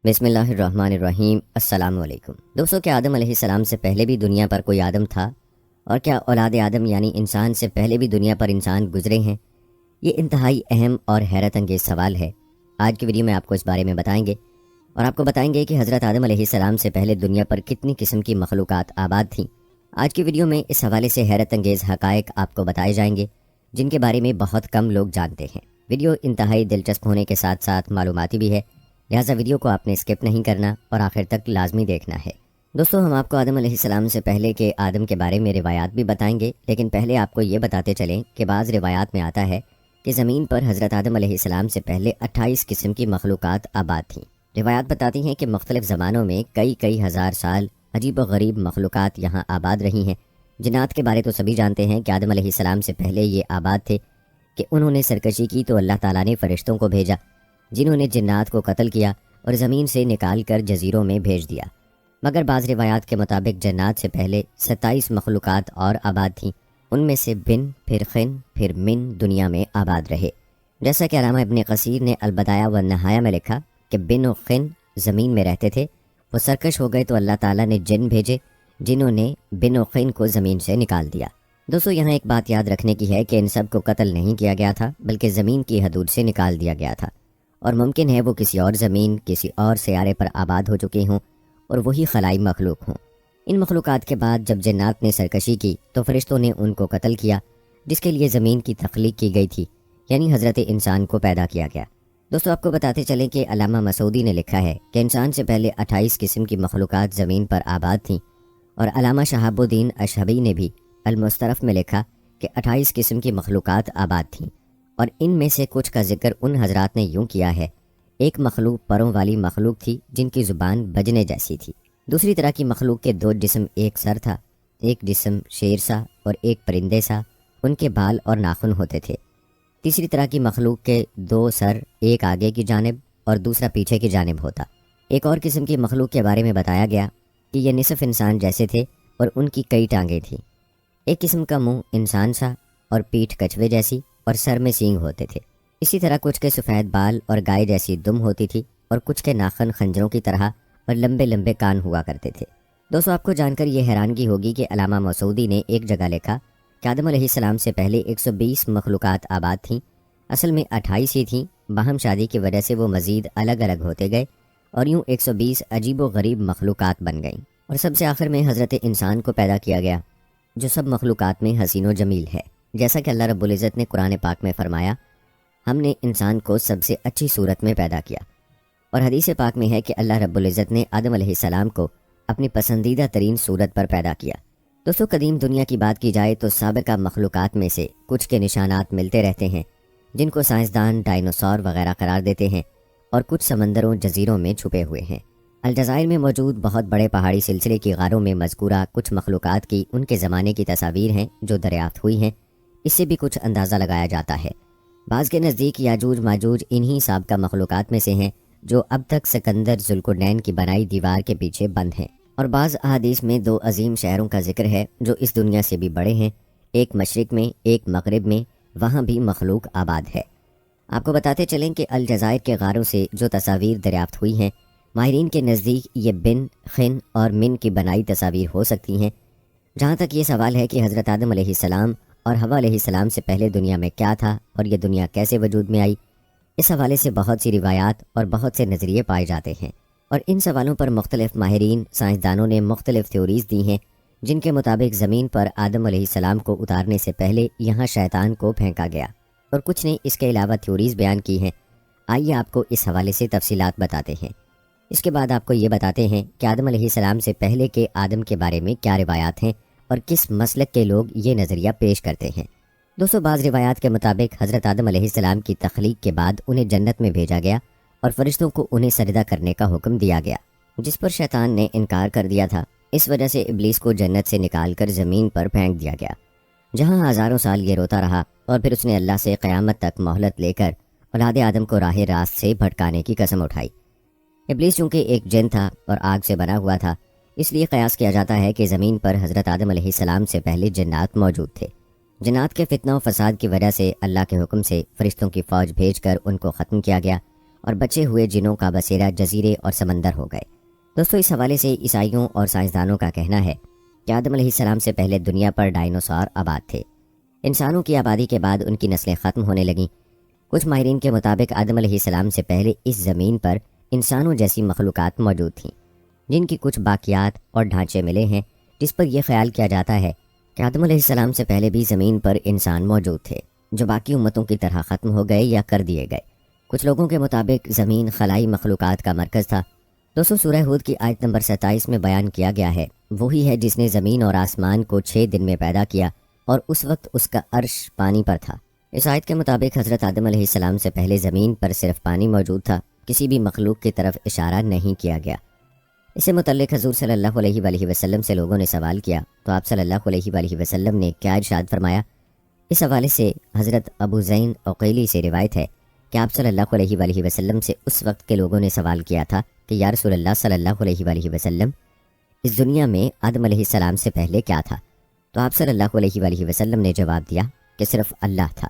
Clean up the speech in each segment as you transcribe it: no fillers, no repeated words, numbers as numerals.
بسم اللہ الرحمن الرحیم۔ السلام علیکم دوستوں، کیا آدم علیہ السلام سے پہلے بھی دنیا پر کوئی آدم تھا؟ اور کیا اولاد آدم یعنی انسان سے پہلے بھی دنیا پر انسان گزرے ہیں؟ یہ انتہائی اہم اور حیرت انگیز سوال ہے۔ آج کی ویڈیو میں آپ کو اس بارے میں بتائیں گے، اور آپ کو بتائیں گے کہ حضرت آدم علیہ السلام سے پہلے دنیا پر کتنی قسم کی مخلوقات آباد تھیں۔ آج کی ویڈیو میں اس حوالے سے حیرت انگیز حقائق آپ کو بتائے جائیں گے جن کے بارے میں بہت کم لوگ جانتے ہیں۔ ویڈیو انتہائی دلچسپ ہونے کے ساتھ ساتھ معلوماتی بھی ہے، لہٰذا ویڈیو کو آپ نے اسکپ نہیں کرنا اور آخر تک لازمی دیکھنا ہے۔ دوستوں، ہم آپ کو آدم علیہ السلام سے پہلے کے آدم کے بارے میں روایات بھی بتائیں گے، لیکن پہلے آپ کو یہ بتاتے چلیں کہ بعض روایات میں آتا ہے کہ زمین پر حضرت آدم علیہ السلام سے پہلے 28 قسم کی مخلوقات آباد تھیں۔ روایات بتاتی ہیں کہ مختلف زمانوں میں کئی ہزار سال عجیب و غریب مخلوقات یہاں آباد رہی ہیں۔ جنات کے بارے تو سبھی جانتے ہیں کہ آدم علیہ السلام سے پہلے یہ آباد تھے کہ انہوں نے سرکشی کی تو اللہ تعالیٰ نے فرشتوں کو بھیجا جنہوں نے جنات کو قتل کیا اور زمین سے نکال کر جزیروں میں بھیج دیا۔ مگر بعض روایات کے مطابق جنات سے پہلے 27 مخلوقات اور آباد تھیں۔ ان میں سے بن، پھر خن، پھر من دنیا میں آباد رہے۔ جیسا کہ علامہ ابن کثیر نے البدایہ و النہایہ میں لکھا کہ بن و خن زمین میں رہتے تھے، وہ سرکش ہو گئے تو اللہ تعالیٰ نے جن بھیجے جنہوں نے بن و خن کو زمین سے نکال دیا۔ دوستو، یہاں ایک بات یاد رکھنے کی ہے کہ ان سب کو قتل نہیں کیا گیا تھا، بلکہ زمین کی حدود سے نکال دیا گیا تھا، اور ممکن ہے وہ کسی اور زمین، کسی اور سیارے پر آباد ہو چکے ہوں اور وہی خلائی مخلوق ہوں۔ ان مخلوقات کے بعد جب جنات نے سرکشی کی تو فرشتوں نے ان کو قتل کیا، جس کے لیے زمین کی تخلیق کی گئی تھی، یعنی حضرت انسان کو پیدا کیا گیا۔ دوستو، آپ کو بتاتے چلیں کہ علامہ مسعودی نے لکھا ہے کہ انسان سے پہلے 28 قسم کی مخلوقات زمین پر آباد تھیں، اور علامہ شہاب الدین اشہبی نے بھی المسترف میں لکھا کہ 28 قسم کی مخلوقات آباد تھیں، اور ان میں سے کچھ کا ذکر ان حضرات نے یوں کیا ہے: ایک مخلوق پروں والی مخلوق تھی جن کی زبان بجنے جیسی تھی۔ دوسری طرح کی مخلوق کے 2 جسم ایک سر تھا، ایک جسم شیر سا اور ایک پرندے سا، ان کے بال اور ناخن ہوتے تھے۔ تیسری طرح کی مخلوق کے 2 سر، ایک آگے کی جانب اور دوسرا پیچھے کی جانب ہوتا۔ ایک اور قسم کی مخلوق کے بارے میں بتایا گیا کہ یہ نصف انسان جیسے تھے اور ان کی کئی ٹانگیں تھیں۔ ایک قسم کا منہ انسان سا اور پیٹھ کچھوے جیسی اور سر میں سینگ ہوتے تھے۔ اسی طرح کچھ کے سفید بال اور گائے جیسی دم ہوتی تھی، اور کچھ کے ناخن خنجروں کی طرح اور لمبے لمبے کان ہوا کرتے تھے۔ دوستو، آپ کو جان کر یہ حیرانگی ہوگی کہ علامہ مسعودی نے ایک جگہ لکھا کہ آدم علیہ السلام سے پہلے 120 مخلوقات آباد تھیں۔ اصل میں 28 ہی تھیں، باہم شادی کی وجہ سے وہ مزید الگ الگ ہوتے گئے اور یوں 120 عجیب و غریب مخلوقات بن گئیں، اور سب سے آخر میں حضرت انسان کو پیدا کیا گیا جو سب مخلوقات میں حسین و جمیل ہے۔ جیسا کہ اللہ رب العزت نے قرآن پاک میں فرمایا، ہم نے انسان کو سب سے اچھی صورت میں پیدا کیا، اور حدیث پاک میں ہے کہ اللہ رب العزت نے آدم علیہ السلام کو اپنی پسندیدہ ترین صورت پر پیدا کیا۔ دوستو، قدیم دنیا کی بات کی جائے تو سابقہ مخلوقات میں سے کچھ کے نشانات ملتے رہتے ہیں جن کو سائنسدان ڈائنوسور وغیرہ قرار دیتے ہیں، اور کچھ سمندروں جزیروں میں چھپے ہوئے ہیں۔ الجزائر میں موجود بہت بڑے پہاڑی سلسلے کی غاروں میں مذکورہ کچھ مخلوقات کی ان کے زمانے کی تصاویر ہیں جو دریافت ہوئی ہیں۔ اس سے بھی کچھ اندازہ لگایا جاتا ہے۔ بعض کے نزدیک یاجوج ماجوج انہی سابقہ مخلوقات میں سے ہیں جو اب تک سکندر ذوالقرنین کی بنائی دیوار کے پیچھے بند ہیں، اور بعض احادیث میں 2 عظیم شہروں کا ذکر ہے جو اس دنیا سے بھی بڑے ہیں، ایک مشرق میں ایک مغرب میں، وہاں بھی مخلوق آباد ہے۔ آپ کو بتاتے چلیں کہ الجزائر کے غاروں سے جو تصاویر دریافت ہوئی ہیں، ماہرین کے نزدیک یہ بن، خن اور من کی بنائی تصاویر ہو سکتی ہیں۔ جہاں تک یہ سوال ہے کہ حضرت آدم علیہ السلام اور حوا علیہ السلام سے پہلے دنیا میں کیا تھا اور یہ دنیا کیسے وجود میں آئی، اس حوالے سے بہت سی روایات اور بہت سے نظریے پائے جاتے ہیں، اور ان سوالوں پر مختلف ماہرین سائنسدانوں نے مختلف تھیوریز دی ہیں جن کے مطابق زمین پر آدم علیہ السلام کو اتارنے سے پہلے یہاں شیطان کو پھینکا گیا، اور کچھ نے اس کے علاوہ تھیوریز بیان کی ہیں۔ آئیے آپ کو اس حوالے سے تفصیلات بتاتے ہیں۔ اس کے بعد آپ کو یہ بتاتے ہیں کہ آدم علیہ السلام سے پہلے کے آدم کے بارے میں کیا روایات ہیں اور کس مسلک کے لوگ یہ نظریہ پیش کرتے ہیں۔ دوستو، بعض روایات کے مطابق حضرت آدم علیہ السلام کی تخلیق کے بعد انہیں جنت میں بھیجا گیا اور فرشتوں کو انہیں سجدہ کرنے کا حکم دیا گیا، جس پر شیطان نے انکار کر دیا تھا۔ اس وجہ سے ابلیس کو جنت سے نکال کر زمین پر پھینک دیا گیا، جہاں ہزاروں سال یہ روتا رہا، اور پھر اس نے اللہ سے قیامت تک مہلت لے کر اولاد آدم کو راہ راست سے بھٹکانے کی قسم اٹھائی۔ ابلیس چونکہ ایک جن تھا اور آگ سے بنا ہوا تھا، اس لیے قیاس کیا جاتا ہے کہ زمین پر حضرت آدم علیہ السلام سے پہلے جنات موجود تھے۔ جنات کے فتنہ و فساد کی وجہ سے اللہ کے حکم سے فرشتوں کی فوج بھیج کر ان کو ختم کیا گیا، اور بچے ہوئے جنوں کا بسیرا جزیرے اور سمندر ہو گئے۔ دوستو، اس حوالے سے عیسائیوں اور سائنسدانوں کا کہنا ہے کہ آدم علیہ السلام سے پہلے دنیا پر ڈائنوسار آباد تھے۔ انسانوں کی آبادی کے بعد ان کی نسلیں ختم ہونے لگیں۔ کچھ ماہرین کے مطابق آدم علیہ السلام سے پہلے اس زمین پر انسانوں جیسی مخلوقات موجود تھیں، جن کی کچھ باقیات اور ڈھانچے ملے ہیں، جس پر یہ خیال کیا جاتا ہے کہ آدم علیہ السلام سے پہلے بھی زمین پر انسان موجود تھے، جو باقی امتوں کی طرح ختم ہو گئے یا کر دیے گئے۔ کچھ لوگوں کے مطابق زمین خلائی مخلوقات کا مرکز تھا۔ دوستو، سورہ ہود کی آیت نمبر 27 میں بیان کیا گیا ہے، وہی ہے جس نے زمین اور آسمان کو 6 دن میں پیدا کیا، اور اس وقت اس کا عرش پانی پر تھا۔ اس آیت کے مطابق حضرت آدم علیہ السلام سے پہلے زمین پر صرف پانی موجود تھا، کسی بھی مخلوق کی طرف اشارہ نہیں کیا گیا۔ اس سے متعلق حضور صلی اللہ علیہ وآلہ وسلم سے لوگوں نے سوال کیا تو آپ صلی اللہ علیہ وآلہ وسلم نے کیا ارشاد فرمایا؟ اس حوالے سے حضرت ابو زین عقیلی سے روایت ہے کہ آپ صلی اللہ علیہ وآلہ وسلم سے اس وقت کے لوگوں نے سوال کیا تھا کہ یا رسول اللہ صلی اللہ علیہ وآلہ وسلم، اس دنیا میں آدم علیہ السلام سے پہلے کیا تھا؟ تو آپ صلی اللہ علیہ وآلہ وسلم نے جواب دیا کہ صرف اللہ تھا،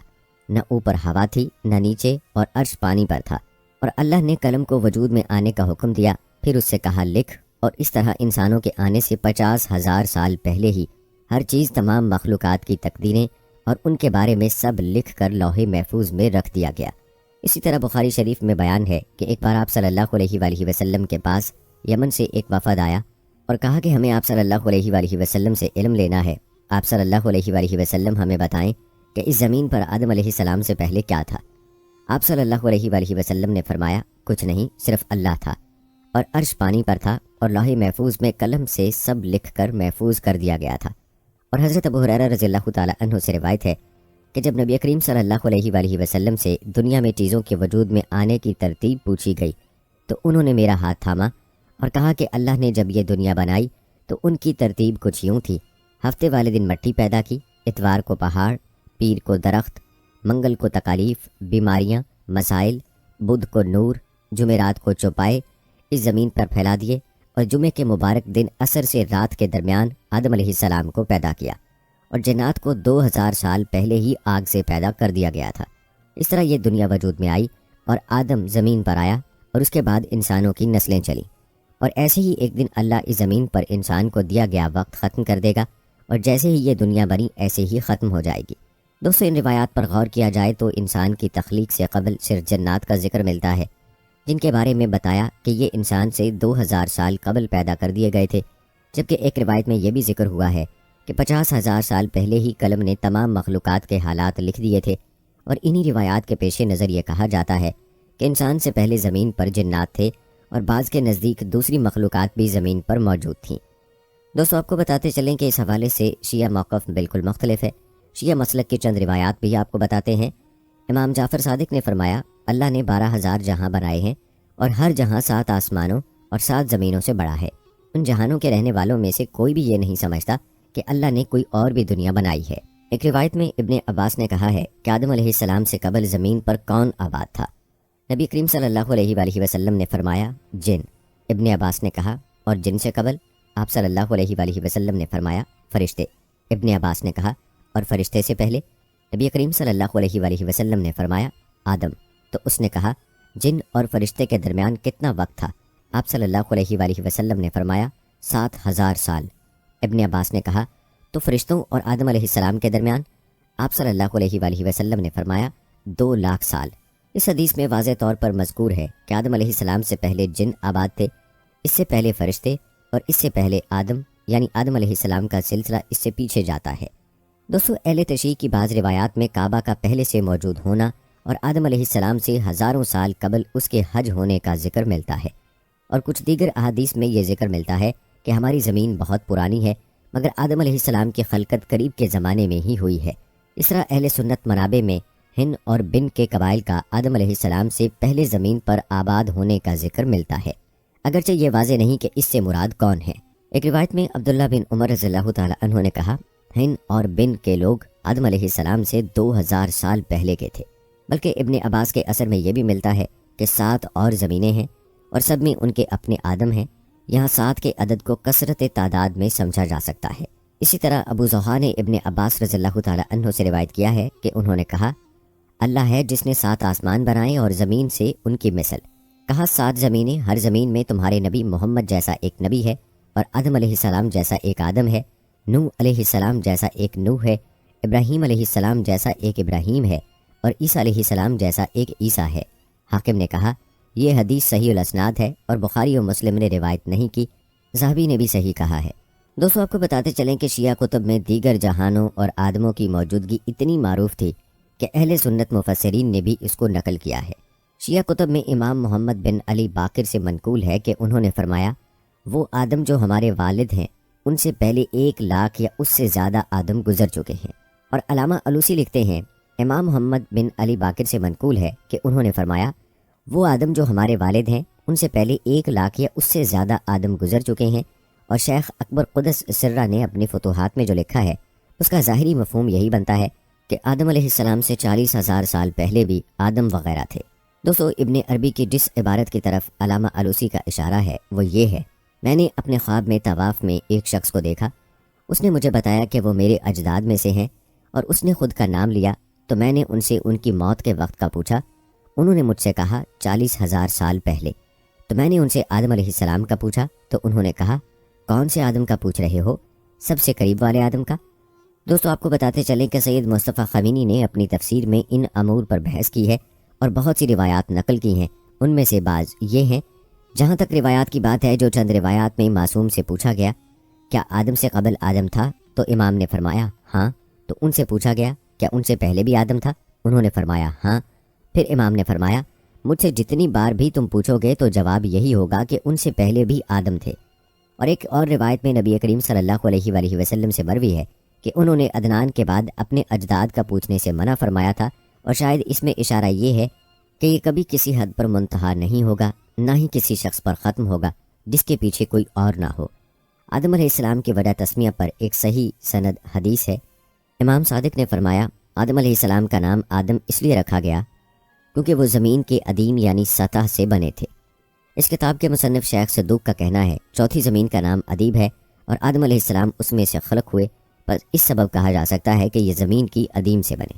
نہ اوپر ہوا تھی نہ نیچے، اور عرش پانی پر تھا، اور اللہ نے قلم کو وجود میں آنے کا حکم دیا، پھر اس سے کہا لکھ، اور اس طرح انسانوں کے آنے سے 50,000 سال پہلے ہی ہر چیز، تمام مخلوقات کی تقدیریں اور ان کے بارے میں سب لکھ کر لوح محفوظ میں رکھ دیا گیا۔ اسی طرح بخاری شریف میں بیان ہے کہ ایک بار آپ صلی اللہ علیہ وآلہ وسلم کے پاس یمن سے ایک وفد آیا اور کہا کہ ہمیں آپ صلی اللہ علیہ وآلہ وسلم سے علم لینا ہے، آپ صلی اللہ علیہ وآلہ وسلم ہمیں بتائیں کہ اس زمین پر آدم علیہ السلام سے پہلے کیا تھا؟ آپ صلی اللہ علیہ وآلہ وسلم نے فرمایا کچھ نہیں، صرف اللہ تھا، اور عرش پانی پر تھا، اور لوح محفوظ میں قلم سے سب لکھ کر محفوظ کر دیا گیا تھا۔ اور حضرت ابو ہریرہ رضی اللہ تعالی عنہ سے روایت ہے کہ جب نبی کریم صلی اللہ علیہ وآلہ وسلم سے دنیا میں چیزوں کے وجود میں آنے کی ترتیب پوچھی گئی تو انہوں نے میرا ہاتھ تھاما اور کہا کہ اللہ نے جب یہ دنیا بنائی تو ان کی ترتیب کچھ یوں تھی: ہفتے والے دن مٹی پیدا کی، اتوار کو پہاڑ، پیر کو درخت، منگل کو تکالیف، بیماریاں، مسائل، بدھ کو نور، جمعرات کو چوپائے اس زمین پر پھیلا دیے، اور جمعے کے مبارک دن عصر سے رات کے درمیان آدم علیہ السلام کو پیدا کیا، اور جنات کو 2000 سال پہلے ہی آگ سے پیدا کر دیا گیا تھا۔ اس طرح یہ دنیا وجود میں آئی اور آدم زمین پر آیا، اور اس کے بعد انسانوں کی نسلیں چلیں، اور ایسے ہی ایک دن اللہ اس زمین پر انسان کو دیا گیا وقت ختم کر دے گا، اور جیسے ہی یہ دنیا بنی ایسے ہی ختم ہو جائے گی۔ دوستو، ان روایات پر غور کیا جائے تو انسان کی تخلیق سے قبل صرف جنات کا ذکر ملتا ہے، جن کے بارے میں بتایا کہ یہ انسان سے 2000 سال قبل پیدا کر دیے گئے تھے، جبکہ ایک روایت میں یہ بھی ذکر ہوا ہے کہ 50,000 سال پہلے ہی قلم نے تمام مخلوقات کے حالات لکھ دیے تھے، اور انہی روایات کے پیش نظر یہ کہا جاتا ہے کہ انسان سے پہلے زمین پر جنات تھے، اور بعض کے نزدیک دوسری مخلوقات بھی زمین پر موجود تھیں۔ دوستو، آپ کو بتاتے چلیں کہ اس حوالے سے شیعہ موقف بالکل مختلف ہے۔ شیعہ مسلک کی چند روایات بھی آپ کو بتاتے ہیں۔ امام جعفر صادق نے فرمایا اللہ نے 12,000 جہاں بنائے ہیں، اور ہر جہاں 7 آسمانوں اور 7 زمینوں سے بڑا ہے۔ ان جہانوں کے رہنے والوں میں سے کوئی بھی یہ نہیں سمجھتا کہ اللہ نے کوئی اور بھی دنیا بنائی ہے۔ ایک روایت میں ابن عباس نے کہا ہے کہ آدم علیہ السلام سے قبل زمین پر کون آباد تھا؟ نبی کریم صلی اللہ علیہ وآلہ وسلم نے فرمایا جن۔ ابن عباس نے کہا اور جن سے قبل؟ آپ صلی اللہ علیہ وآلہ وسلم نے فرمایا فرشتے۔ ابن عباس نے کہا اور فرشتے سے پہلے؟ نبی کریم صلی اللہ علیہ وآلہ وسلم نے فرمایا آدم۔ تو اس نے کہا جن اور فرشتے کے درمیان کتنا وقت تھا؟ آپ صلی اللہ علیہ وآلہ وسلم نے فرمایا 7,000 سال۔ ابن عباس نے کہا تو فرشتوں اور آدم علیہ السلام کے درمیان؟ آپ صلی اللہ علیہ وآلہ وسلم نے فرمایا 2 لاکھ سال۔ اس حدیث میں واضح طور پر مذکور ہے کہ آدم علیہ السلام سے پہلے جن آباد تھے، اس سے پہلے فرشتے، اور اس سے پہلے آدم، یعنی آدم علیہ السلام کا سلسلہ اس سے پیچھے جاتا ہے۔ دوستو، اہل تشیع کی بعض روایات میں کعبہ کا پہلے سے موجود ہونا اور آدم علیہ السلام سے ہزاروں سال قبل اس کے حج ہونے کا ذکر ملتا ہے، اور کچھ دیگر احادیث میں یہ ذکر ملتا ہے کہ ہماری زمین بہت پرانی ہے، مگر آدم علیہ السلام کی خلقت قریب کے زمانے میں ہی ہوئی ہے۔ اس طرح اہل سنت منابع میں ہن اور بن کے قبائل کا آدم علیہ السلام سے پہلے زمین پر آباد ہونے کا ذکر ملتا ہے، اگرچہ یہ واضح نہیں کہ اس سے مراد کون ہے۔ ایک روایت میں عبداللہ بن عمر رضی اللہ تعالی عنہ نے کہا ہن اور بن کے لوگ آدم علیہ السلام سے 2000 سال پہلے کے تھے، بلکہ ابن عباس کے اثر میں یہ بھی ملتا ہے کہ 7 اور زمینیں ہیں اور سب میں ان کے اپنے آدم ہیں۔ یہاں 7 کے عدد کو کثرت تعداد میں سمجھا جا سکتا ہے۔ اسی طرح ابو زحا نے ابن عباس رضی اللہ تعالی عنہ سے روایت کیا ہے کہ انہوں نے کہا اللہ ہے جس نے 7 آسمان بنائے اور زمین سے ان کی مثل. کہا 7 زمینیں، ہر زمین میں تمہارے نبی محمد جیسا ایک نبی ہے، اور آدم علیہ السلام جیسا ایک آدم ہے، نوح علیہ السلام جیسا ایک نوح ہے، ابراہیم علیہ السلام جیسا ایک ابراہیم ہے، اور عیسیٰ علیہ السلام جیسا ایک عیسیٰ ہے. حاکم نے کہا یہ حدیث صحیح الاسناد ہے اور بخاری و مسلم نے روایت نہیں کی، ذہبی نے بھی صحیح کہا ہے. دوستو آپ کو بتاتے چلیں کہ شیعہ کتب میں دیگر جہانوں اور آدموں کی موجودگی اتنی معروف تھی کہ اہل سنت مفسرین نے بھی اس کو نقل کیا ہے. شیعہ کتب میں امام محمد بن علی باقر سے منقول ہے کہ انہوں نے فرمایا وہ آدم جو ہمارے والد ہیں ان سے پہلے 1 لاکھ یا اس سے زیادہ آدم گزر چکے ہیں. اور علامہ علوسی لکھتے ہیں امام محمد بن علی باقر سے منقول ہے کہ انہوں نے فرمایا وہ آدم جو ہمارے والد ہیں ان سے پہلے 1 لاکھ یا اس سے زیادہ آدم گزر چکے ہیں. اور شیخ اکبر قدس سرہ نے اپنی فتوحات میں جو لکھا ہے اس کا ظاہری مفہوم یہی بنتا ہے کہ آدم علیہ السلام سے 40,000 سال پہلے بھی آدم وغیرہ تھے. دوستو ابن عربی کی جس عبارت کی طرف علامہ علوسی کا اشارہ ہے وہ یہ ہے، میں نے اپنے خواب میں طواف میں ایک شخص کو دیکھا، اس نے مجھے بتایا کہ وہ میرے اجداد میں سے ہیں اور اس نے خود کا نام لیا، تو میں نے ان سے ان کی موت کے وقت کا پوچھا. انہوں نے مجھ سے کہا 40,000 سال پہلے. تو میں نے ان سے آدم علیہ السلام کا پوچھا تو انہوں نے کہا کون سے آدم کا پوچھ رہے ہو؟ سب سے قریب والے آدم کا. دوستو آپ کو بتاتے چلیں کہ سید مصطفیٰ خمینی نے اپنی تفسیر میں ان امور پر بحث کی ہے اور بہت سی روایات نقل کی ہیں. ان میں سے بعض یہ ہیں، جہاں تک روایات کی بات ہے جو چند روایات میں معصوم سے پوچھا گیا کیا آدم سے قبل آدم تھا، تو امام نے فرمایا ہاں. تو ان سے پوچھا گیا کیا ان سے پہلے بھی آدم تھا، انہوں نے فرمایا ہاں. پھر امام نے فرمایا مجھ سے جتنی بار بھی تم پوچھو گے تو جواب یہی ہوگا کہ ان سے پہلے بھی آدم تھے. اور ایک اور روایت میں نبی کریم صلی اللہ علیہ وآلہ وسلم سے مروی ہے کہ انہوں نے عدنان کے بعد اپنے اجداد کا پوچھنے سے منع فرمایا تھا، اور شاید اس میں اشارہ یہ ہے کہ یہ کبھی کسی حد پر منتہا نہیں ہوگا، نہ ہی کسی شخص پر ختم ہوگا جس کے پیچھے کوئی اور نہ ہو. آدم علیہ السلام کی وجہ تسمیہ پر ایک صحیح سند حدیث ہے. امام صادق نے فرمایا آدم علیہ السلام کا نام آدم اس لیے رکھا گیا کیونکہ وہ زمین کے عدیم یعنی سطح سے بنے تھے. اس کتاب کے مصنف شیخ صدوق کا کہنا ہے چوتھی زمین کا نام ادیب ہے اور آدم علیہ السلام اس میں سے خلق ہوئے، بس اس سبب کہا جا سکتا ہے کہ یہ زمین کی عدیم سے بنے.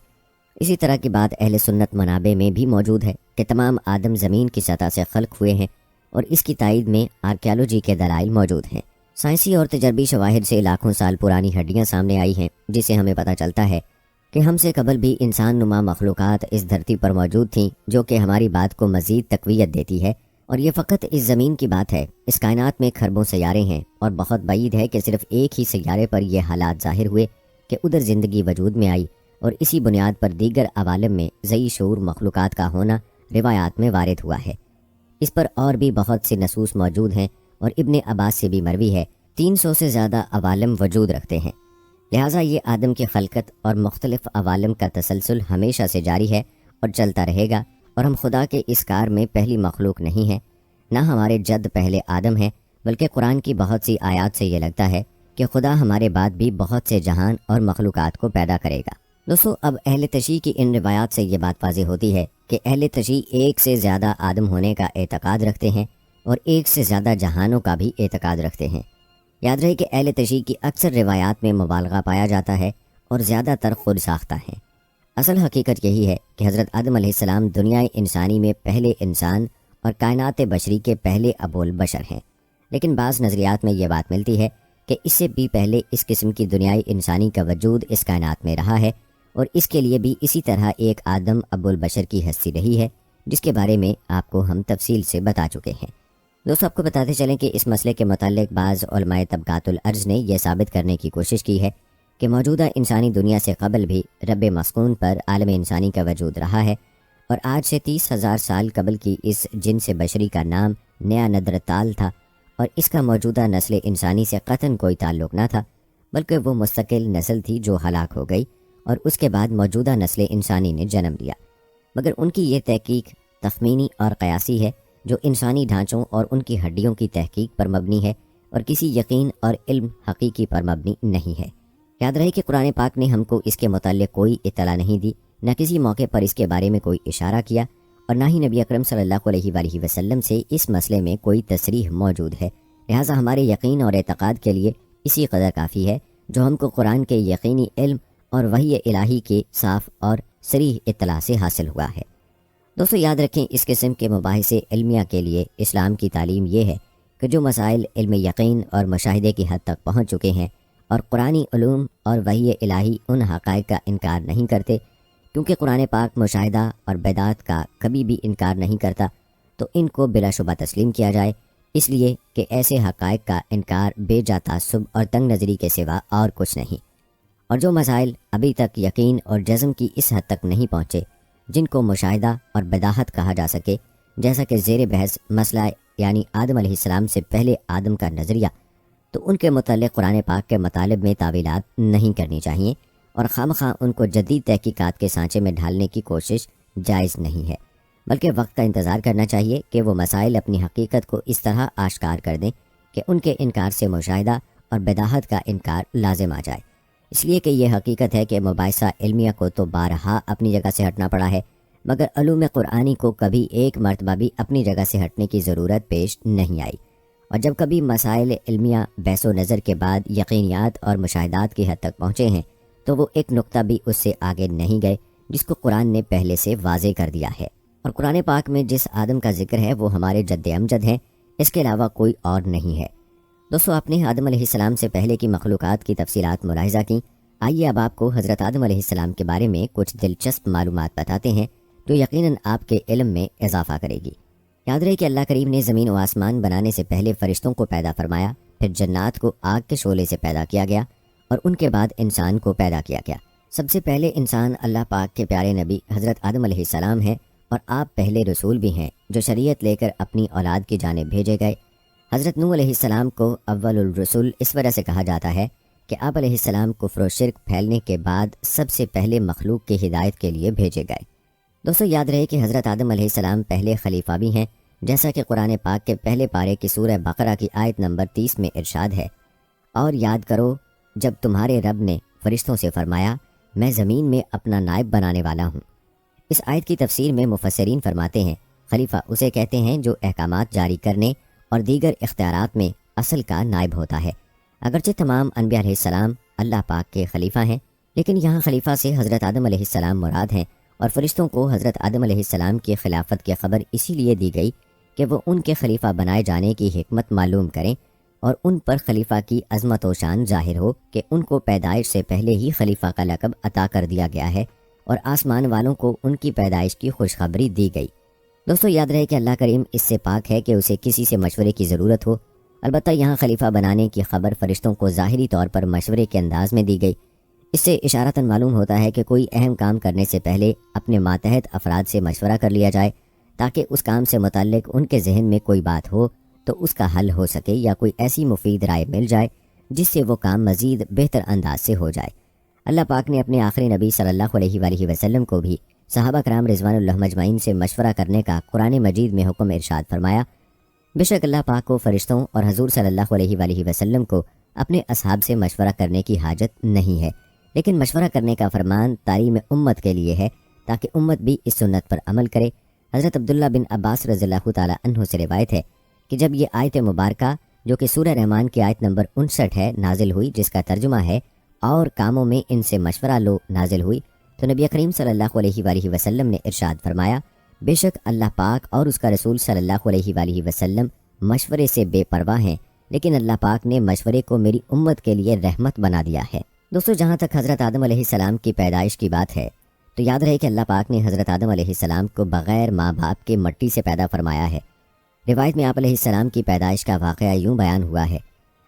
اسی طرح کی بات اہل سنت منابع میں بھی موجود ہے کہ تمام آدم زمین کی سطح سے خلق ہوئے ہیں، اور اس کی تائید میں آرکیالوجی کے دلائل موجود ہیں. سائنسی اور تجربی شواہد سے لاکھوں سال پرانی ہڈیاں سامنے آئی ہیں جس سے ہمیں پتہ چلتا ہے کہ ہم سے قبل بھی انسان نما مخلوقات اس دھرتی پر موجود تھیں، جو کہ ہماری بات کو مزید تقویت دیتی ہے. اور یہ فقط اس زمین کی بات ہے، اس کائنات میں کھربوں سیارے ہیں اور بہت بعید ہے کہ صرف ایک ہی سیارے پر یہ حالات ظاہر ہوئے کہ ادھر زندگی وجود میں آئی، اور اسی بنیاد پر دیگر عوالم میں ذی شعور مخلوقات کا ہونا روایات میں وارد ہوا ہے. اس پر اور بھی بہت سے نصوص موجود ہیں، اور ابن عباس سے بھی مروی ہے 300 سے زیادہ عوالم وجود رکھتے ہیں. لہٰذا یہ آدم کی خلقت اور مختلف عوالم کا تسلسل ہمیشہ سے جاری ہے اور چلتا رہے گا، اور ہم خدا کے اس کار میں پہلی مخلوق نہیں ہیں، نہ ہمارے جد پہلے آدم ہیں، بلکہ قرآن کی بہت سی آیات سے یہ لگتا ہے کہ خدا ہمارے بعد بھی بہت سے جہان اور مخلوقات کو پیدا کرے گا. دوستو اب اہل تشیع کی ان روایات سے یہ بات واضح ہوتی ہے کہ اہل تشیع ایک سے زیادہ آدم ہونے کا اعتقاد رکھتے ہیں اور ایک سے زیادہ جہانوں کا بھی اعتقاد رکھتے ہیں. یاد رہے کہ اہل تشیع کی اکثر روایات میں مبالغہ پایا جاتا ہے اور زیادہ تر خود ساختہ ہیں. اصل حقیقت یہی ہے کہ حضرت آدم علیہ السلام دنیا انسانی میں پہلے انسان اور کائنات بشری کے پہلے ابول بشر ہیں. لیکن بعض نظریات میں یہ بات ملتی ہے کہ اس سے بھی پہلے اس قسم کی دنیای انسانی کا وجود اس کائنات میں رہا ہے، اور اس کے لیے بھی اسی طرح ایک آدم ابوالبشر کی ہستی رہی ہے، جس کے بارے میں آپ کو ہم تفصیل سے بتا چکے ہیں. دوستو آپ کو بتاتے چلیں کہ اس مسئلے کے متعلق بعض علماء طبقات الارض نے یہ ثابت کرنے کی کوشش کی ہے کہ موجودہ انسانی دنیا سے قبل بھی رب مسکون پر عالم انسانی کا وجود رہا ہے، اور آج سے 30,000 سال قبل کی اس جنس بشری کا نام نیا ندرتال تھا، اور اس کا موجودہ نسل انسانی سے قطعاً کوئی تعلق نہ تھا، بلکہ وہ مستقل نسل تھی جو ہلاک ہو گئی، اور اس کے بعد موجودہ نسل انسانی نے جنم لیا. مگر ان کی یہ تحقیق تخمینی اور قیاسی ہے جو انسانی ڈھانچوں اور ان کی ہڈیوں کی تحقیق پر مبنی ہے، اور کسی یقین اور علم حقیقی پر مبنی نہیں ہے. یاد رہے کہ قرآن پاک نے ہم کو اس کے متعلق کوئی اطلاع نہیں دی، نہ کسی موقع پر اس کے بارے میں کوئی اشارہ کیا، اور نہ ہی نبی اکرم صلی اللہ علیہ وآلہ وسلم سے اس مسئلے میں کوئی تصریح موجود ہے. لہٰذا ہمارے یقین اور اعتقاد کے لیے اسی قدر کافی ہے جو ہم کو قرآن کے یقینی علم اور وحی الہی کے صاف اور صریح اطلاع سے حاصل ہوا ہے۔ دوستو یاد رکھیں، اس قسم کے مباحثے علمیہ کے لیے اسلام کی تعلیم یہ ہے کہ جو مسائل علم یقین اور مشاہدے کی حد تک پہنچ چکے ہیں اور قرآنی علوم اور وحی الہی ان حقائق کا انکار نہیں کرتے، کیونکہ قرآن پاک مشاہدہ اور بدعات کا کبھی بھی انکار نہیں کرتا، تو ان کو بلا شبہ تسلیم کیا جائے، اس لیے کہ ایسے حقائق کا انکار بے جا تعصب اور تنگ نظری کے سوا اور کچھ نہیں۔ اور جو مسائل ابھی تک یقین اور جزم کی اس حد تک نہیں پہنچے جن کو مشاہدہ اور بداحت کہا جا سکے، جیسا کہ زیر بحث مسئلہ یعنی آدم علیہ السلام سے پہلے آدم کا نظریہ، تو ان کے متعلق قرآن پاک کے مطالب میں تعویلات نہیں کرنی چاہیے اور خامخواہ ان کو جدید تحقیقات کے سانچے میں ڈھالنے کی کوشش جائز نہیں ہے، بلکہ وقت کا انتظار کرنا چاہیے کہ وہ مسائل اپنی حقیقت کو اس طرح آشکار کر دیں کہ ان کے انکار سے مشاہدہ اور بداحت کا انکار لازم آ جائے۔ اس لیے کہ یہ حقیقت ہے کہ مباحثہ علمیہ کو تو بارہا اپنی جگہ سے ہٹنا پڑا ہے، مگر علوم قرآنی کو کبھی ایک مرتبہ بھی اپنی جگہ سے ہٹنے کی ضرورت پیش نہیں آئی، اور جب کبھی مسائل علمیہ بحث و نظر کے بعد یقینیات اور مشاہدات کی حد تک پہنچے ہیں تو وہ ایک نقطہ بھی اس سے آگے نہیں گئے جس کو قرآن نے پہلے سے واضح کر دیا ہے۔ اور قرآن پاک میں جس آدم کا ذکر ہے وہ ہمارے جد امجد ہیں، اس کے علاوہ کوئی اور نہیں ہے۔ دوستو آپ نے آدم علیہ السلام سے پہلے کی مخلوقات کی تفصیلات ملاحظہ کی، آئیے اب آپ کو حضرت آدم علیہ السلام کے بارے میں کچھ دلچسپ معلومات بتاتے ہیں جو یقیناً آپ کے علم میں اضافہ کرے گی۔ یاد رہے کہ اللہ کریم نے زمین و آسمان بنانے سے پہلے فرشتوں کو پیدا فرمایا، پھر جنات کو آگ کے شعلے سے پیدا کیا گیا اور ان کے بعد انسان کو پیدا کیا گیا۔ سب سے پہلے انسان اللہ پاک کے پیارے نبی حضرت آدم علیہ السلام ہیں، اور آپ پہلے رسول بھی ہیں جو شریعت لے کر اپنی اولاد کی جانب بھیجے گئے۔ حضرت نوح علیہ السلام کو اول الرسول اس وجہ سے کہا جاتا ہے کہ آپ علیہ السلام کفر و شرک پھیلنے کے بعد سب سے پہلے مخلوق کی ہدایت کے لیے بھیجے گئے۔ دوستو یاد رہے کہ حضرت آدم علیہ السلام پہلے خلیفہ بھی ہیں، جیسا کہ قرآن پاک کے پہلے پارے کی سورہ بقرہ کی آیت نمبر 30 میں ارشاد ہے، اور یاد کرو جب تمہارے رب نے فرشتوں سے فرمایا میں زمین میں اپنا نائب بنانے والا ہوں۔ اس آیت کی تفسیر میں مفسرین فرماتے ہیں خلیفہ اسے کہتے ہیں جو احکامات جاری کرنے اور دیگر اختیارات میں اصل کا نائب ہوتا ہے۔ اگرچہ تمام انبیاء علیہ السلام اللہ پاک کے خلیفہ ہیں، لیکن یہاں خلیفہ سے حضرت آدم علیہ السلام مراد ہیں، اور فرشتوں کو حضرت آدم علیہ السلام کی خلافت کی خبر اسی لیے دی گئی کہ وہ ان کے خلیفہ بنائے جانے کی حکمت معلوم کریں اور ان پر خلیفہ کی عظمت و شان ظاہر ہو کہ ان کو پیدائش سے پہلے ہی خلیفہ کا لقب عطا کر دیا گیا ہے اور آسمان والوں کو ان کی پیدائش کی خوشخبری دی گئی۔ دوستو یاد رہے کہ اللہ کریم اس سے پاک ہے کہ اسے کسی سے مشورے کی ضرورت ہو۔ البتہ یہاں خلیفہ بنانے کی خبر فرشتوں کو ظاہری طور پر مشورے کے انداز میں دی گئی۔ اس سے اشارتاً معلوم ہوتا ہے کہ کوئی اہم کام کرنے سے پہلے اپنے ماتحت افراد سے مشورہ کر لیا جائے تاکہ اس کام سے متعلق ان کے ذہن میں کوئی بات ہو تو اس کا حل ہو سکے یا کوئی ایسی مفید رائے مل جائے جس سے وہ کام مزید بہتر انداز سے ہو جائے۔ اللہ پاک نے اپنے آخری نبی صلی اللہ علیہ وآلہ وسلم کو بھی صحابہ کرام رضوان اللہ مجمعین سے مشورہ کرنے کا قرآن مجید میں حکم ارشاد فرمایا۔ بے شک اللہ پاک کو فرشتوں اور حضور صلی اللہ علیہ وآلہ وسلم کو اپنے اصحاب سے مشورہ کرنے کی حاجت نہیں ہے، لیکن مشورہ کرنے کا فرمان تعلیم امت کے لیے ہے تاکہ امت بھی اس سنت پر عمل کرے۔ حضرت عبداللہ بن عباس رضی اللہ تعالی عنہ سے روایت ہے کہ جب یہ آیت مبارکہ جو کہ سورہ رحمان کی آیت نمبر 59 ہے نازل ہوئی، جس کا ترجمہ ہے اور کاموں میں ان سے مشورہ لو، نازل ہوئی، تو نبی کریم صلی اللہ علیہ وآلہ وسلم نے ارشاد فرمایا بے شک اللہ پاک اور اس کا رسول صلی اللہ علیہ وآلہ وسلم مشورے سے بے پرواہ ہیں، لیکن اللہ پاک نے مشورے کو میری امت کے لیے رحمت بنا دیا ہے۔ دوستو جہاں تک حضرت آدم علیہ السلام کی پیدائش کی بات ہے تو یاد رہے کہ اللہ پاک نے حضرت آدم علیہ السلام کو بغیر ماں باپ کے مٹی سے پیدا فرمایا ہے۔ روایت میں آپ علیہ السلام کی پیدائش کا واقعہ یوں بیان ہوا ہے،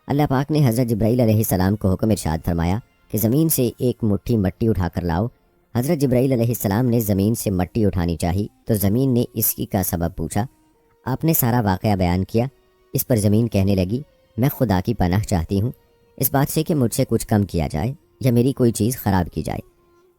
اللہ پاک نے حضرت جبرائیل علیہ السلام کو حکم ارشاد فرمایا کہ زمین سے ایک مٹھی مٹی اٹھا کر لاؤ۔ حضرت جبرائیل علیہ السلام نے زمین سے مٹی اٹھانی چاہی تو زمین نے اس کی کا سبب پوچھا۔ آپ نے سارا واقعہ بیان کیا۔ اس پر زمین کہنے لگی میں خدا کی پناہ چاہتی ہوں اس بات سے کہ مجھ سے کچھ کم کیا جائے یا میری کوئی چیز خراب کی جائے۔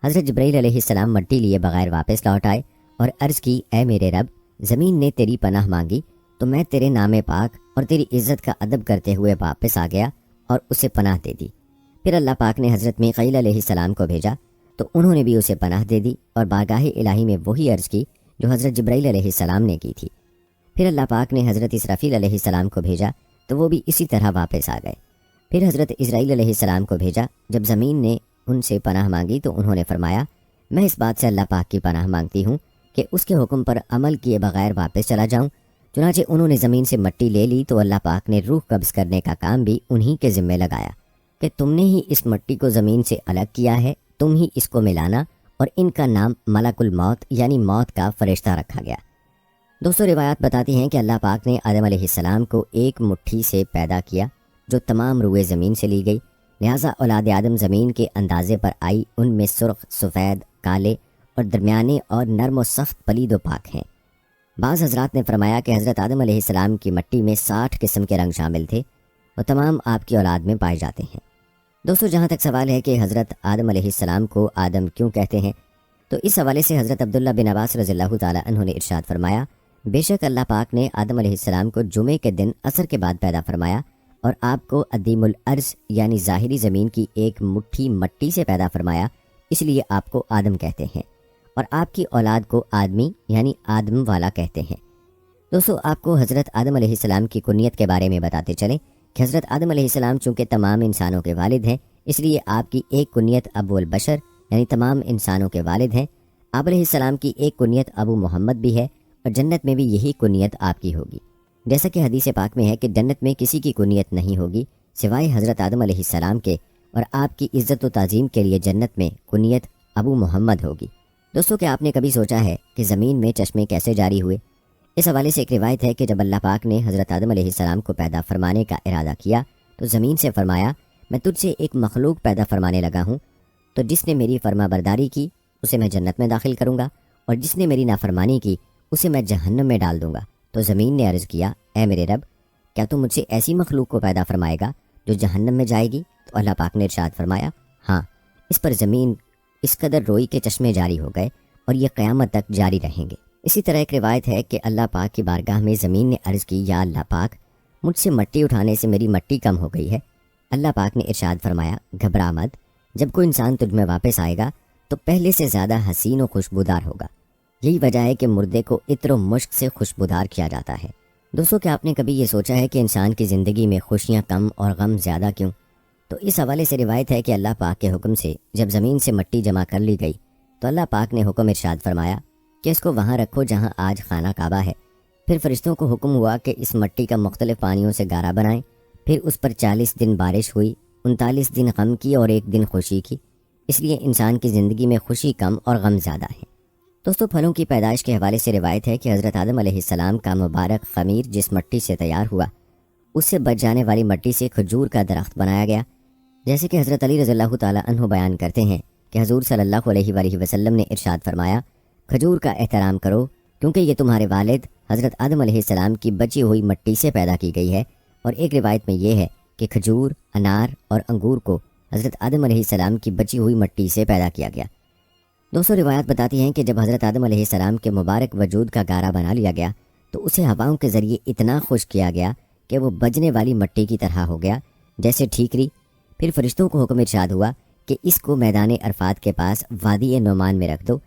حضرت جبرائیل علیہ السلام مٹی لیے بغیر واپس لوٹ آئے اور عرض کی اے میرے رب، زمین نے تیری پناہ مانگی تو میں تیرے نام پاک اور تیری عزت کا ادب کرتے ہوئے واپس آ گیا اور اسے پناہ دے دی۔ پھر اللہ پاک نے حضرت میکائیل علیہ السلام کو بھیجا تو انہوں نے بھی اسے پناہ دے دی اور بارگاہ الہی میں وہی عرض کی جو حضرت جبرائیل علیہ السلام نے کی تھی۔ پھر اللہ پاک نے حضرت اسرافیل علیہ السلام کو بھیجا تو وہ بھی اسی طرح واپس آ گئے۔ پھر حضرت اسرائیل علیہ السلام کو بھیجا، جب زمین نے ان سے پناہ مانگی تو انہوں نے فرمایا میں اس بات سے اللہ پاک کی پناہ مانگتی ہوں کہ اس کے حکم پر عمل کیے بغیر واپس چلا جاؤں۔ چنانچہ انہوں نے زمین سے مٹی لے لی تو اللہ پاک نے روح قبض کرنے کا کام بھی انہی کے ذمے لگایا کہ تم نے ہی اس مٹی کو زمین سے الگ کیا ہے، تم ہی اس کو ملانا، اور ان کا نام ملک الموت یعنی موت کا فرشتہ رکھا گیا۔ دوستو، روایات بتاتی ہیں کہ اللہ پاک نے آدم علیہ السلام کو ایک مٹھی سے پیدا کیا جو تمام روئے زمین سے لی گئی، لہٰذا اولاد آدم زمین کے اندازے پر آئی، ان میں سرخ، سفید، کالے اور درمیانے اور نرم و سخت، پلید و پاک ہیں۔ بعض حضرات نے فرمایا کہ حضرت آدم علیہ السلام کی مٹی میں 60 قسم کے رنگ شامل تھے اور تمام آپ کی اولاد میں پائے جاتے ہیں۔ دوستو، جہاں تک سوال ہے کہ حضرت آدم علیہ السلام کو آدم کیوں کہتے ہیں، تو اس حوالے سے حضرت عبداللہ بن عباس رضی اللہ تعالیٰ عنہ نے ارشاد فرمایا، بے شک اللہ پاک نے آدم علیہ السلام کو جمعے کے دن عصر کے بعد پیدا فرمایا اور آپ کو ادیم الارض یعنی ظاہری زمین کی ایک مٹھی مٹی سے پیدا فرمایا، اس لیے آپ کو آدم کہتے ہیں، اور آپ کی اولاد کو آدمی یعنی آدم والا کہتے ہیں۔ دوستو، آپ کو حضرت آدم علیہ السلام کی کنیت کے بارے میں بتاتے چلیں کہ حضرت آدم علیہ السلام چونکہ تمام انسانوں کے والد ہیں، اس لیے آپ کی ایک کنیت ابو البشر یعنی تمام انسانوں کے والد ہیں۔ آپ علیہ السلام کی ایک کنیت ابو محمد بھی ہے، اور جنت میں بھی یہی کنیت آپ کی ہوگی، جیسا کہ حدیث پاک میں ہے کہ جنت میں کسی کی کنیت نہیں ہوگی سوائے حضرت آدم علیہ السلام کے، اور آپ کی عزت و تعظیم کے لیے جنت میں کنیت ابو محمد ہوگی۔ دوستو، کیا آپ نے کبھی سوچا ہے کہ زمین میں چشمے کیسے جاری ہوئے؟ اس حوالے سے ایک روایت ہے کہ جب اللہ پاک نے حضرت آدم علیہ السلام کو پیدا فرمانے کا ارادہ کیا تو زمین سے فرمایا، میں تجھ سے ایک مخلوق پیدا فرمانے لگا ہوں، تو جس نے میری فرما برداری کی اسے میں جنت میں داخل کروں گا، اور جس نے میری نافرمانی کی اسے میں جہنم میں ڈال دوں گا۔ تو زمین نے عرض کیا، اے میرے رب، کیا تو مجھ سے ایسی مخلوق کو پیدا فرمائے گا جو جہنم میں جائے گی؟ تو اللہ پاک نے ارشاد فرمایا، ہاں۔ اس پر زمین اس قدر روئی کے چشمے جاری ہو گئے اور یہ قیامت تک جاری رہیں گے۔ اسی طرح ایک روایت ہے کہ اللہ پاک کی بارگاہ میں زمین نے عرض کی، یا اللہ پاک، مجھ سے مٹی اٹھانے سے میری مٹی کم ہو گئی ہے۔ اللہ پاک نے ارشاد فرمایا، گھبرا مت، جب کوئی انسان تجھ میں واپس آئے گا تو پہلے سے زیادہ حسین و خوشبودار ہوگا۔ یہی وجہ ہے کہ مردے کو عطر و مشک سے خوشبودار کیا جاتا ہے۔ دوستو، کیا آپ نے کبھی یہ سوچا ہے کہ انسان کی زندگی میں خوشیاں کم اور غم زیادہ کیوں؟ تو اس حوالے سے روایت ہے کہ اللہ پاک کے حکم سے جب زمین سے مٹی جمع کر لی گئی تو اللہ پاک نے حکم ارشاد فرمایا کہ اس کو وہاں رکھو جہاں آج خانہ کعبہ ہے۔ پھر فرشتوں کو حکم ہوا کہ اس مٹی کا مختلف پانیوں سے گارا بنائیں۔ پھر اس پر 40 دن بارش ہوئی، 39 دن غم کی اور 1 دن خوشی کی۔ اس لیے انسان کی زندگی میں خوشی کم اور غم زیادہ ہے۔ دوستو، پھلوں کی پیدائش کے حوالے سے روایت ہے کہ حضرت آدم علیہ السلام کا مبارک خمیر جس مٹی سے تیار ہوا، اس سے بچ جانے والی مٹی سے کھجور کا درخت بنایا گیا۔ جیسے کہ حضرت علی رضی اللہ تعالیٰ عنہ بیان کرتے ہیں کہ حضور صلی اللہ علیہ وآلہ وسلم نے ارشاد فرمایا، کھجور کا احترام کرو کیونکہ یہ تمہارے والد حضرت آدم علیہ السلام کی بچی ہوئی مٹی سے پیدا کی گئی ہے۔ اور ایک روایت میں یہ ہے کہ کھجور، انار اور انگور کو حضرت آدم علیہ السلام کی بچی ہوئی مٹی سے پیدا کیا گیا۔ دوستو، روایات بتاتی ہیں کہ جب حضرت آدم علیہ السلام کے مبارک وجود کا گارا بنا لیا گیا تو اسے ہواؤں کے ذریعے اتنا خشک کیا گیا کہ وہ بجنے والی مٹی کی طرح ہو گیا جیسے ٹھیکری۔ پھر فرشتوں کو حکم ارشاد ہوا کہ اس کو میدان عرفات کے پاس وادی نعمان میں رکھ دو۔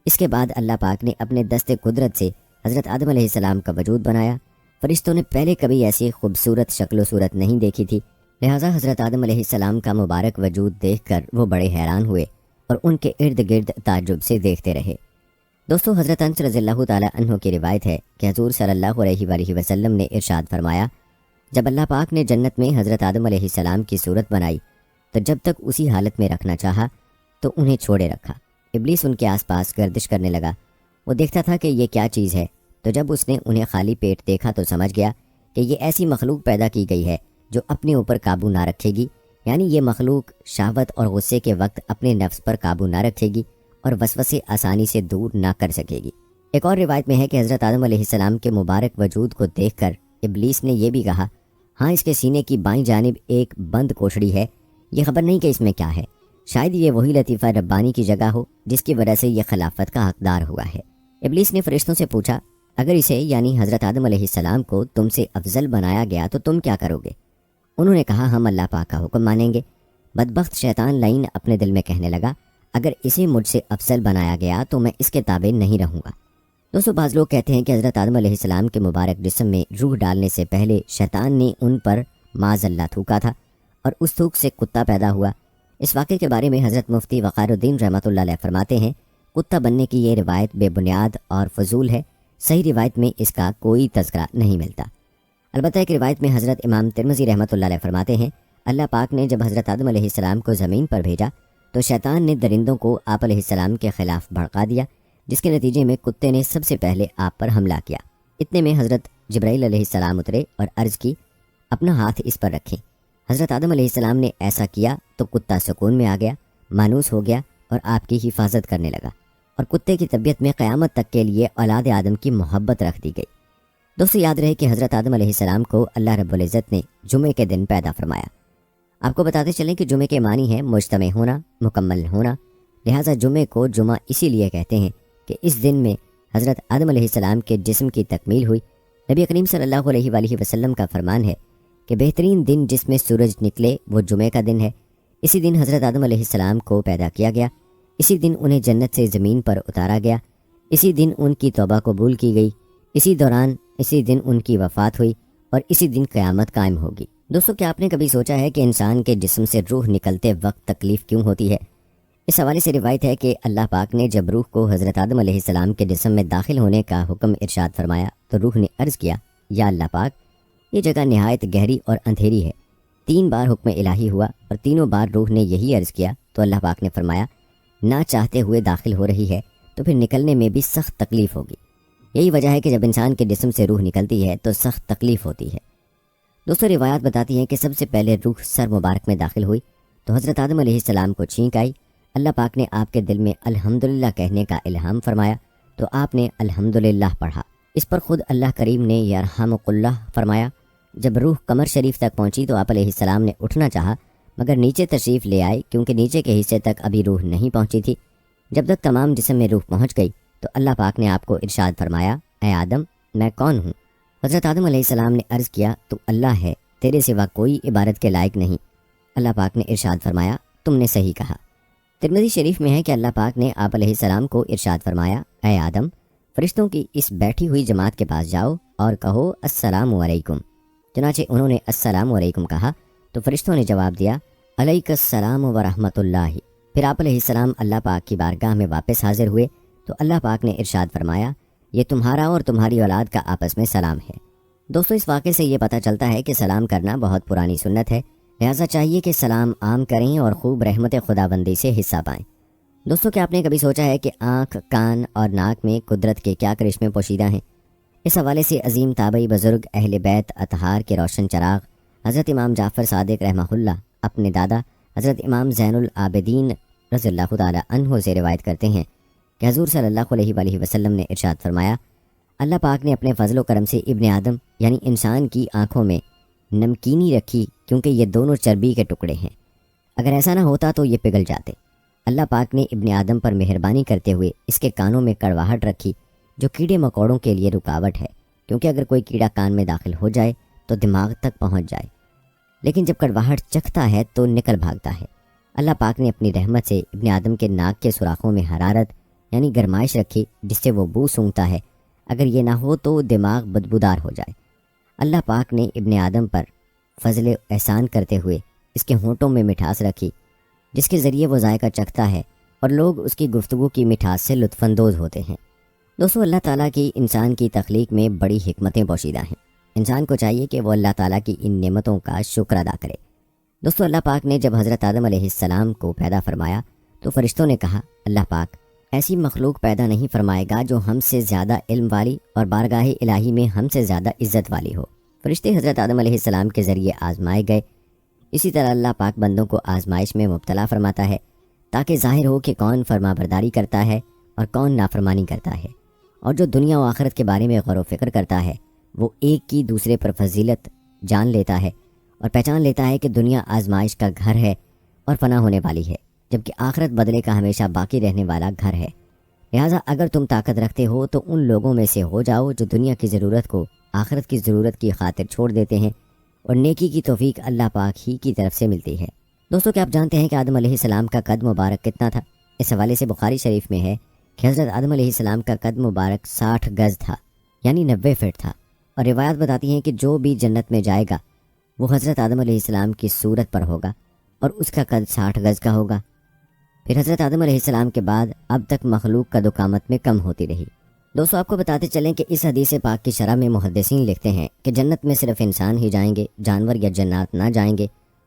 اس کے بعد اللہ پاک نے اپنے دست قدرت سے حضرت آدم علیہ السلام کا وجود بنایا۔ فرشتوں نے پہلے کبھی ایسی خوبصورت شکل و صورت نہیں دیکھی تھی، لہٰذا حضرت آدم علیہ السلام کا مبارک وجود دیکھ کر وہ بڑے حیران ہوئے اور ان کے ارد گرد تعجب سے دیکھتے رہے۔ دوستو، حضرت انس رضی اللہ تعالیٰ عنہ کی روایت ہے کہ حضور صلی اللہ علیہ وآلہ وسلم نے ارشاد فرمایا، جب اللہ پاک نے جنت میں حضرت آدم علیہ السلام کی صورت بنائی تو جب تک اسی حالت میں رکھنا چاہا تو انہیں چھوڑے رکھا۔ ابلیس ان کے آس پاس گردش کرنے لگا، وہ دیکھتا تھا کہ یہ کیا چیز ہے، تو جب اس نے انہیں خالی پیٹ دیکھا تو سمجھ گیا کہ یہ ایسی مخلوق پیدا کی گئی ہے جو اپنے اوپر قابو نہ رکھے گی، یعنی یہ مخلوق شہوت اور غصے کے وقت اپنے نفس پر قابو نہ رکھے گی اور وسوسے آسانی سے دور نہ کر سکے گی۔ ایک اور روایت میں ہے کہ حضرت آدم علیہ السلام کے مبارک وجود کو دیکھ کر ابلیس نے یہ بھی کہا، ہاں، اس کے سینے کی بائیں جانب ایک بند کوٹڑی ہے، یہ خبر نہیں کہ اس میں کیا ہے، شاید یہ وہی لطیفہ ربانی کی جگہ ہو جس کی وجہ سے یہ خلافت کا حقدار ہوا ہے۔ ابلیس نے فرشتوں سے پوچھا، اگر اسے یعنی حضرت آدم علیہ السلام کو تم سے افضل بنایا گیا تو تم کیا کرو گے؟ انہوں نے کہا، ہم اللہ پاک کا حکم مانیں گے۔ بدبخت شیطان لعین اپنے دل میں کہنے لگا، اگر اسے مجھ سے افضل بنایا گیا تو میں اس کے تابع نہیں رہوں گا۔ دوستو، بعض لوگ کہتے ہیں کہ حضرت آدم علیہ السلام کے مبارک جسم میں روح ڈالنے سے پہلے شیطان نے ان پر معاذ اللہ تھوکا تھا اور اس تھوک سے کتا پیدا ہوا۔ اس واقعے کے بارے میں حضرت مفتی وقار الدین رحمۃ اللہ علیہ فرماتے ہیں کتا بننے کی یہ روایت بے بنیاد اور فضول ہے۔ صحیح روایت میں اس کا کوئی تذکرہ نہیں ملتا۔ البتہ ایک روایت میں حضرت امام ترمذی رحمۃ اللہ علیہ فرماتے ہیں، اللہ پاک نے جب حضرت آدم علیہ السلام کو زمین پر بھیجا تو شیطان نے درندوں کو آپ علیہ السلام کے خلاف بھڑکا دیا، جس کے نتیجے میں کتے نے سب سے پہلے آپ پر حملہ کیا۔ اتنے میں حضرت جبرائیل علیہ السلام اترے اور عرض کی، اپنا ہاتھ اس پر رکھیں۔ حضرت آدم علیہ السلام نے ایسا کیا تو کتا سکون میں آ گیا، مانوس ہو گیا اور آپ کی حفاظت کرنے لگا، اور کتے کی طبیعت میں قیامت تک کے لیے اولاد آدم کی محبت رکھ دی گئی۔ دوستو یاد رہے کہ حضرت آدم علیہ السلام کو اللہ رب العزت نے جمعے کے دن پیدا فرمایا۔ آپ کو بتاتے چلیں کہ جمعے کے معنی ہے مجتمع ہونا، مکمل ہونا، لہٰذا جمعے کو جمعہ اسی لیے کہتے ہیں کہ اس دن میں حضرت آدم علیہ السلام کے جسم کی تکمیل ہوئی۔ نبی کریم صلی اللہ علیہ وآلہ وسلم کا فرمان ہے کہ بہترین دن جس میں سورج نکلے وہ جمعے کا دن ہے۔ اسی دن حضرت آدم علیہ السلام کو پیدا کیا گیا، اسی دن انہیں جنت سے زمین پر اتارا گیا، اسی دن ان کی توبہ قبول کی گئی، اسی دن ان کی وفات ہوئی اور اسی دن قیامت قائم ہوگی۔ دوستو کیا آپ نے کبھی سوچا ہے کہ انسان کے جسم سے روح نکلتے وقت تکلیف کیوں ہوتی ہے؟ اس حوالے سے روایت ہے کہ اللہ پاک نے جب روح کو حضرت آدم علیہ السلام کے جسم میں داخل ہونے کا حکم ارشاد فرمایا تو روح نے عرض کیا، یا اللہ پاک، یہ جگہ نہایت گہری اور اندھیری ہے۔ 3 بار حکم الہی ہوا اور تینوں بار روح نے یہی عرض کیا تو اللہ پاک نے فرمایا، نہ چاہتے ہوئے داخل ہو رہی ہے تو پھر نکلنے میں بھی سخت تکلیف ہوگی۔ یہی وجہ ہے کہ جب انسان کے جسم سے روح نکلتی ہے تو سخت تکلیف ہوتی ہے۔ دوستو روایات بتاتی ہیں کہ سب سے پہلے روح سر مبارک میں داخل ہوئی تو حضرت آدم علیہ السلام کو چھینک آئی۔ اللہ پاک نے آپ کے دل میں الحمدللہ کہنے کا الہام فرمایا تو آپ نے الحمدللہ پڑھا۔ اس پر خود اللہ کریم نے یرحمک اللہ فرمایا۔ جب روح کمر شریف تک پہنچی تو آپ علیہ السلام نے اٹھنا چاہا مگر نیچے تشریف لے آئے، کیونکہ نیچے کے حصے تک ابھی روح نہیں پہنچی تھی۔ جب تک تمام جسم میں روح پہنچ گئی تو اللہ پاک نے آپ کو ارشاد فرمایا، اے آدم، میں کون ہوں؟ حضرت آدم علیہ السلام نے عرض کیا، تو اللہ ہے، تیرے سوا کوئی عبادت کے لائق نہیں۔ اللہ پاک نے ارشاد فرمایا، تم نے صحیح کہا۔ ترمذی شریف میں ہے کہ اللہ پاک نے آپ علیہ السلام کو ارشاد فرمایا، اے آدم، فرشتوں کی اس بیٹھی ہوئی جماعت کے پاس جاؤ اور کہو السلام علیکم۔ چنانچہ انہوں نے السلام علیکم کہا تو فرشتوں نے جواب دیا، علیک السلام ورحمۃ اللہ۔ پھر آپ علیہ السلام اللہ پاک کی بارگاہ میں واپس حاضر ہوئے تو اللہ پاک نے ارشاد فرمایا، یہ تمہارا اور تمہاری اولاد کا آپس میں سلام ہے۔ دوستو اس واقعے سے یہ پتہ چلتا ہے کہ سلام کرنا بہت پرانی سنت ہے، لہٰذا چاہیے کہ سلام عام کریں اور خوب رحمت خداوندی سے حصہ پائیں۔ دوستو کیا آپ نے کبھی سوچا ہے کہ آنکھ، کان اور ناک میں قدرت کے کیا کرشمے پوشیدہ ہیں؟ اس حوالے سے عظیم تابعی بزرگ اہل بیت اطہار کے روشن چراغ حضرت امام جعفر صادق رحمہ اللہ اپنے دادا حضرت امام زین العابدین رضی اللہ تعالی عنہ سے روایت کرتے ہیں کہ حضور صلی اللہ علیہ وآلہ وسلم نے ارشاد فرمایا، اللہ پاک نے اپنے فضل و کرم سے ابن آدم یعنی انسان کی آنکھوں میں نمکینی رکھی، کیونکہ یہ دونوں چربی کے ٹکڑے ہیں، اگر ایسا نہ ہوتا تو یہ پگھل جاتے۔ اللہ پاک نے ابن آدم پر مہربانی کرتے ہوئے اس کے کانوں میں کڑواہٹ رکھی، جو کیڑے مکوڑوں کے لیے رکاوٹ ہے، کیونکہ اگر کوئی کیڑا کان میں داخل ہو جائے تو دماغ تک پہنچ جائے، لیکن جب کڑواہٹ چکھتا ہے تو نکل بھاگتا ہے۔ اللہ پاک نے اپنی رحمت سے ابن آدم کے ناک کے سوراخوں میں حرارت یعنی گرمائش رکھی، جس سے وہ بو سونگھتا ہے، اگر یہ نہ ہو تو دماغ بدبودار ہو جائے۔ اللہ پاک نے ابن آدم پر فضل احسان کرتے ہوئے اس کے ہونٹوں میں مٹھاس رکھی، جس کے ذریعے وہ ذائقہ چکھتا ہے اور لوگ اس کی گفتگو کی مٹھاس سے لطف اندوز ہوتے ہیں۔ دوستو اللہ تعالیٰ کی انسان کی تخلیق میں بڑی حکمتیں پوشیدہ ہیں، انسان کو چاہیے کہ وہ اللہ تعالیٰ کی ان نعمتوں کا شکر ادا کرے۔ دوستو اللہ پاک نے جب حضرت آدم علیہ السلام کو پیدا فرمایا تو فرشتوں نے کہا، اللہ پاک ایسی مخلوق پیدا نہیں فرمائے گا جو ہم سے زیادہ علم والی اور بارگاہ الہی میں ہم سے زیادہ عزت والی ہو۔ فرشتے حضرت آدم علیہ السلام کے ذریعے آزمائے گئے، اسی طرح اللہ پاک بندوں کو آزمائش میں مبتلا فرماتا ہے تاکہ ظاہر ہو کہ کون فرما برداری کرتا ہے اور کون نافرمانی کرتا ہے، اور جو دنیا و آخرت کے بارے میں غور و فکر کرتا ہے وہ ایک کی دوسرے پر فضیلت جان لیتا ہے اور پہچان لیتا ہے کہ دنیا آزمائش کا گھر ہے اور فنا ہونے والی ہے، جبکہ آخرت بدلے کا ہمیشہ باقی رہنے والا گھر ہے۔ لہٰذا اگر تم طاقت رکھتے ہو تو ان لوگوں میں سے ہو جاؤ جو دنیا کی ضرورت کو آخرت کی ضرورت کی خاطر چھوڑ دیتے ہیں، اور نیکی کی توفیق اللہ پاک ہی کی طرف سے ملتی ہے۔ دوستو کیا آپ جانتے ہیں کہ آدم علیہ السلام کا قد مبارک کتنا تھا؟ اس حوالے سے بخاری شریف میں ہے کہ حضرت آدم علیہ السلام کا قد مبارک 60 گز تھا، یعنی 90 فٹ تھا، اور روایات بتاتی ہیں کہ جو بھی جنت میں جائے گا وہ حضرت آدم علیہ السلام کی صورت پر ہوگا اور اس کا قد 60 گز کا ہوگا۔ پھر حضرت آدم علیہ السلام کے بعد اب تک مخلوق قد و قامت میں کم ہوتی رہی۔ دوستو آپ کو بتاتے چلیں کہ اس حدیث پاک کی شرح میں محدثین لکھتے ہیں کہ جنت میں صرف انسان ہی جائیں گے، جانور یا جنات نہ جائیں گے،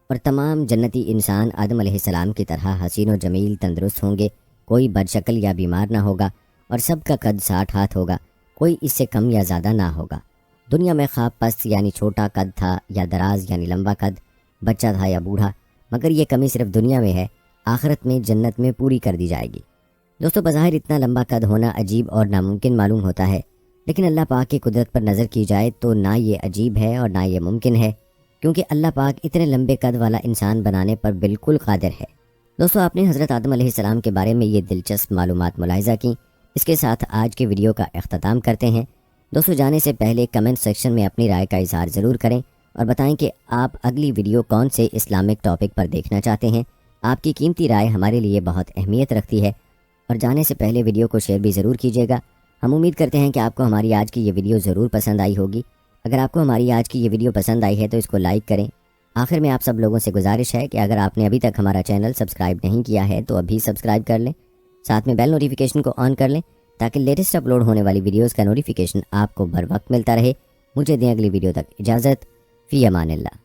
اور تمام جنتی انسان آدم علیہ السلام کی طرح حسین و جمیل تندرست ہوں گے، کوئی بد شکل یا بیمار نہ ہوگا، اور سب کا قد 60 ہاتھ ہوگا، کوئی اس سے کم یا زیادہ نہ ہوگا۔ دنیا میں خواہ پست یعنی چھوٹا قد تھا یا دراز یعنی لمبا قد، بچہ تھا یا بوڑھا، مگر یہ کمی صرف دنیا میں ہے، آخرت میں جنت میں پوری کر دی جائے گی۔ دوستو بظاہر اتنا لمبا قد ہونا عجیب اور ناممکن معلوم ہوتا ہے، لیکن اللہ پاک کی قدرت پر نظر کی جائے تو نہ یہ عجیب ہے اور نہ یہ ممکن ہے، کیونکہ اللہ پاک اتنے لمبے قد والا انسان بنانے پر بالکل قادر ہے۔ دوستو آپ نے حضرت آدم علیہ السلام کے بارے میں یہ دلچسپ معلومات ملاحظہ کی۔ اس کے ساتھ آج کے ویڈیو کا اختتام کرتے ہیں۔ دوستو جانے سے پہلے کمنٹ سیکشن میں اپنی رائے کا اظہار ضرور کریں اور بتائیں کہ آپ اگلی ویڈیو کون سے اسلامک ٹاپک پر دیکھنا چاہتے ہیں۔ آپ کی قیمتی رائے ہمارے لیے بہت اہمیت رکھتی ہے، اور جانے سے پہلے ویڈیو کو شیئر بھی ضرور کیجیے گا۔ ہم امید کرتے ہیں کہ آپ کو ہماری آج کی یہ ویڈیو ضرور پسند آئی ہوگی۔ اگر آپ کو ہماری آج کی یہ ویڈیو پسند آئی ہے تو اس کو لائک کریں۔ آخر میں آپ سب لوگوں سے گزارش ہے کہ اگر آپ نے ابھی تک ہمارا چینل سبسکرائب نہیں کیا ہے تو ابھی سبسکرائب کر لیں، ساتھ میں بیل نوٹیفیکیشن کو آن کر لیں تاکہ لیٹسٹ اپلوڈ ہونے والی ویڈیوز کا نوٹیفیکیشن آپ کو بر وقت ملتا رہے۔ مجھے دیں اگلی ویڈیو تک اجازت، فی امان اللہ۔